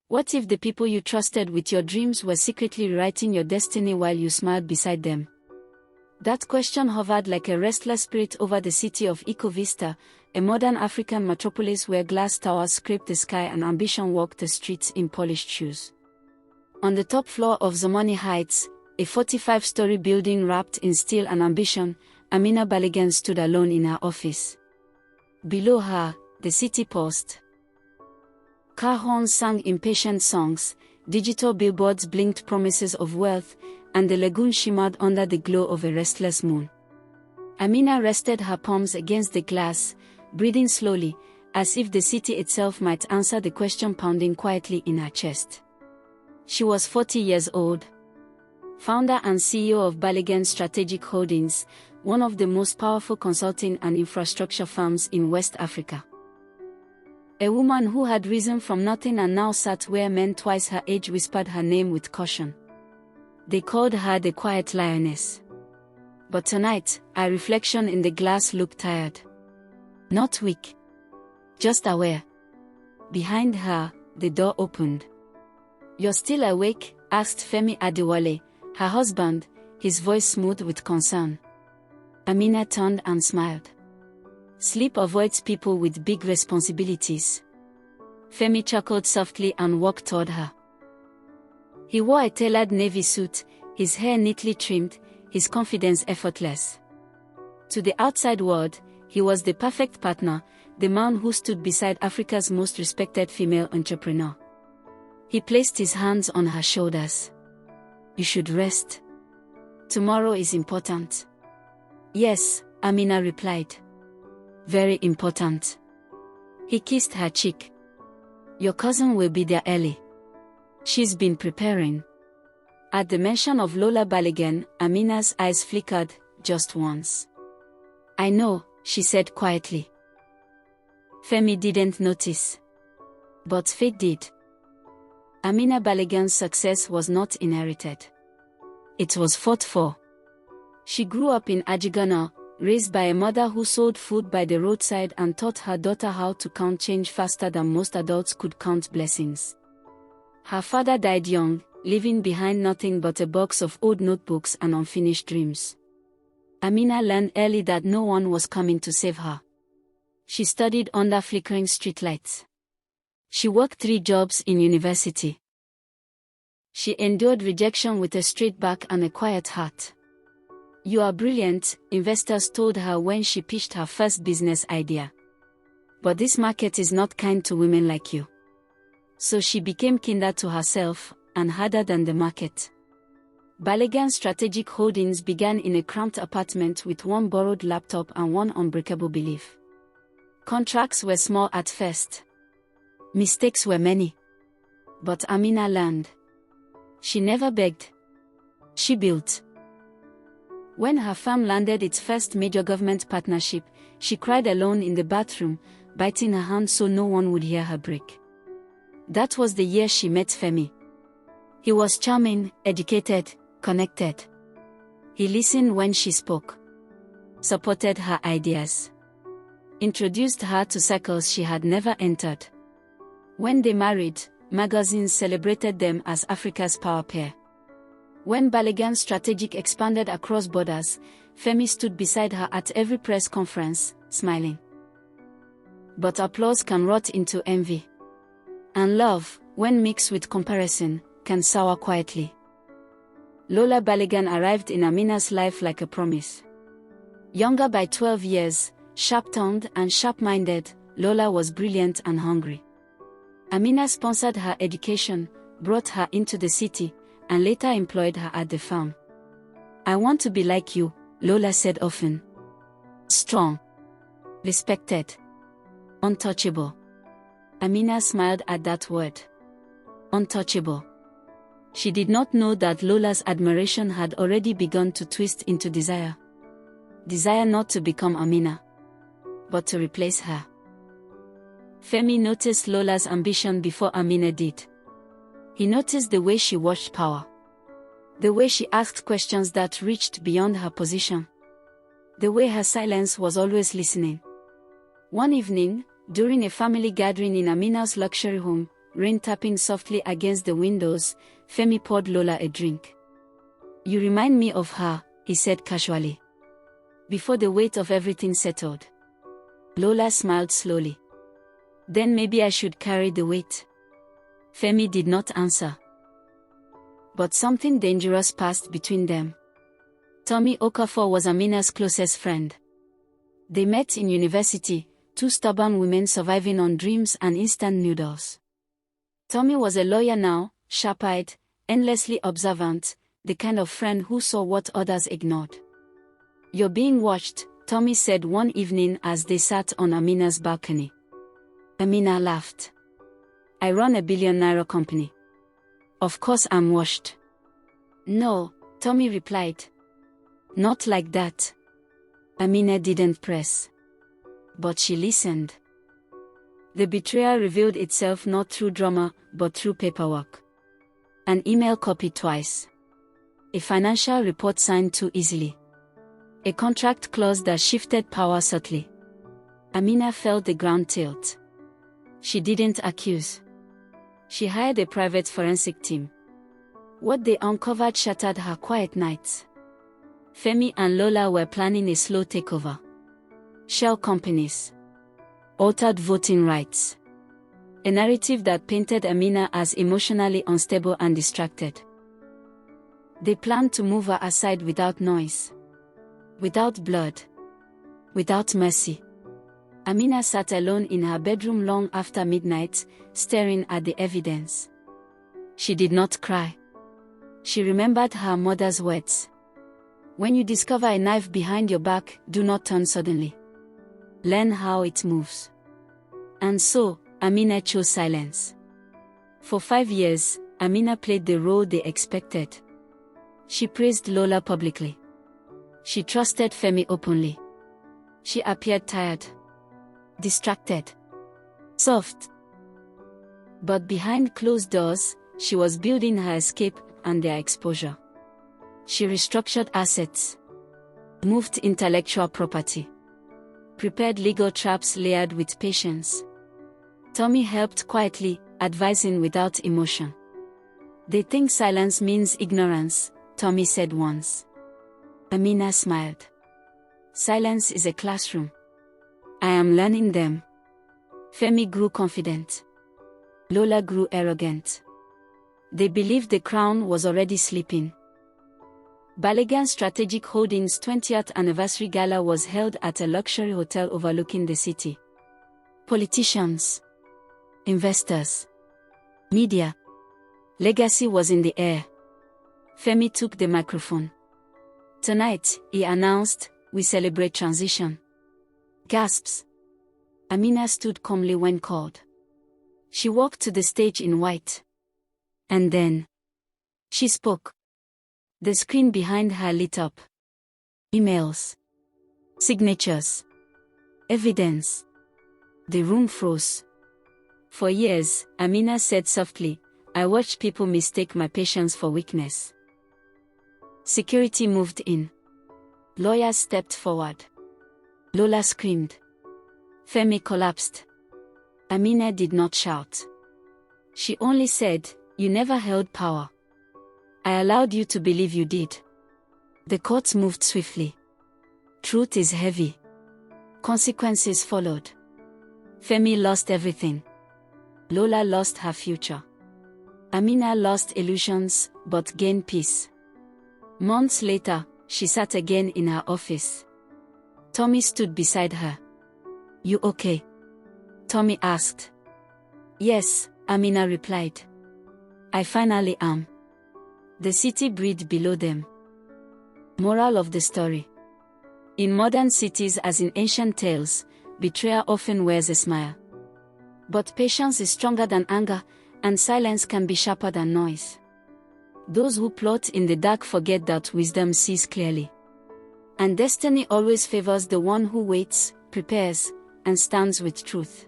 What if the people you trusted with your dreams were secretly rewriting your destiny while you smiled beside them? That question hovered like a restless spirit over the city of Eco Vista, a modern African metropolis where glass towers scraped the sky and ambition walked the streets in polished shoes. On the top floor of Zomoni Heights, a 45-story building wrapped in steel and ambition, Amina Balogun stood alone in her office. Below her, the city paused. Car horns sang impatient songs, digital billboards blinked promises of wealth, and the lagoon shimmered under the glow of a restless moon. Amina rested her palms against the glass, breathing slowly, as if the city itself might answer the question pounding quietly in her chest. She was 40 years old. Founder and CEO of Balogun Strategic Holdings, one of the most powerful consulting and infrastructure firms in West Africa. A woman who had risen from nothing and now sat where men twice her age whispered her name with caution. They called her the Quiet Lioness. But tonight, her reflection in the glass looked tired. Not weak. Just aware. Behind her, the door opened. "You're still awake?" asked Femi Adewale, her husband, his voice smooth with concern. Amina turned and smiled. "Sleep avoids people with big responsibilities." Femi chuckled softly and walked toward her. He wore a tailored navy suit, his hair neatly trimmed, his confidence effortless. To the outside world, he was the perfect partner, the man who stood beside Africa's most respected female entrepreneur. He placed his hands on her shoulders. "You should rest. Tomorrow is important." "Yes," Amina replied. "Very important." He kissed her cheek. "Your cousin will be there early. She's been preparing." At the mention of Lola Balogun, Amina's eyes flickered, just once. "I know," she said quietly. Femi didn't notice. But fate did. Amina Balogun's success was not inherited. It was fought for. She grew up in Ajigana, raised by a mother who sold food by the roadside and taught her daughter how to count change faster than most adults could count blessings. Her father died young, leaving behind nothing but a box of old notebooks and unfinished dreams. Amina learned early that no one was coming to save her. She studied under flickering streetlights. She worked 3 jobs in university. She endured rejection with a straight back and a quiet heart. "You are brilliant," investors told her when she pitched her first business idea. "But this market is not kind to women like you." So she became kinder to herself, and harder than the market. Balogun Strategic Holdings began in a cramped apartment with one borrowed laptop and one unbreakable belief. Contracts were small at first. Mistakes were many. But Amina learned. She never begged. She built. When her firm landed its first major government partnership, she cried alone in the bathroom, biting her hand so no one would hear her break. That was the year she met Femi. He was charming, educated, connected. He listened when she spoke. Supported her ideas. Introduced her to circles she had never entered. When they married, magazines celebrated them as Africa's power pair. When Balogun Strategic expanded across borders, Femi stood beside her at every press conference, smiling. But applause can rot into envy. And love, when mixed with comparison, can sour quietly. Lola Balogun arrived in Amina's life like a promise. Younger by 12 years, sharp-tongued and sharp-minded, Lola was brilliant and hungry. Amina sponsored her education, brought her into the city, and later employed her at the farm. "I want to be like you," Lola said often. Strong. Respected. Untouchable. Amina smiled at that word. Untouchable. She did not know that Lola's admiration had already begun to twist into desire. Desire not to become Amina, but to replace her. Femi noticed Lola's ambition before Amina did. He noticed the way she watched power. The way she asked questions that reached beyond her position. The way her silence was always listening. One evening, during a family gathering in Amina's luxury home, rain tapping softly against the windows, Femi poured Lola a drink. "You remind me of her," he said casually. Before the weight of everything settled. Lola smiled slowly. "Then maybe I should carry the weight." Femi did not answer. But something dangerous passed between them. Tommy Okafor was Amina's closest friend. They met in university, two stubborn women surviving on dreams and instant noodles. Tommy was a lawyer now, sharp-eyed, endlessly observant, the kind of friend who saw what others ignored. "You're being watched," Tommy said one evening as they sat on Amina's balcony. Amina laughed. "I run a $1 billion company. Of course I'm watched." "No," Tommy replied. "Not like that." Amina didn't press. But she listened. The betrayal revealed itself not through drama, but through paperwork. An email copied twice. A financial report signed too easily. A contract clause that shifted power subtly. Amina felt the ground tilt. She didn't accuse. She hired a private forensic team. What they uncovered shattered her quiet nights. Femi and Lola were planning a slow takeover. Shell companies. Altered voting rights. A narrative that painted Amina as emotionally unstable and distracted. They planned to move her aside without noise. Without blood. Without mercy. Amina sat alone in her bedroom long after midnight, staring at the evidence. She did not cry. She remembered her mother's words. "When you discover a knife behind your back, do not turn suddenly. Learn how it moves." And so, Amina chose silence. For 5 years, Amina played the role they expected. She praised Lola publicly. She trusted Femi openly. She appeared tired. Distracted. Soft. But behind closed doors, she was building her escape and their exposure. She restructured assets. Moved intellectual property. Prepared legal traps layered with patience. Tommy helped quietly, advising without emotion. "They think silence means ignorance," Tommy said once. Amina smiled. "Silence is a classroom. I am learning them." Femi grew confident. Lola grew arrogant. They believed the crown was already sleeping. Balogun Strategic Holdings' 20th anniversary gala was held at a luxury hotel overlooking the city. Politicians, investors, media. Legacy was in the air. Femi took the microphone. "Tonight," he announced, "we celebrate transition." Gasps. Amina stood calmly when called. She walked to the stage in white. And then she spoke. The screen behind her lit up. Emails. Signatures. Evidence. The room froze. "For years," Amina said softly, "I watched people mistake my patience for weakness." Security moved in. Lawyers stepped forward. Lola screamed. Femi collapsed. Amina did not shout. She only said, "You never held power. I allowed you to believe you did." The courts moved swiftly. Truth is heavy. Consequences followed. Femi lost everything. Lola lost her future. Amina lost illusions, but gained peace. Months later, she sat again in her office. Tommy stood beside her. "You okay?" Tommy asked. "Yes," Amina replied. "I finally am." The city breathed below them. Moral of the story. In modern cities as in ancient tales, betrayal often wears a smile. But patience is stronger than anger, and silence can be sharper than noise. Those who plot in the dark forget that wisdom sees clearly. And destiny always favors the one who waits, prepares, and stands with truth.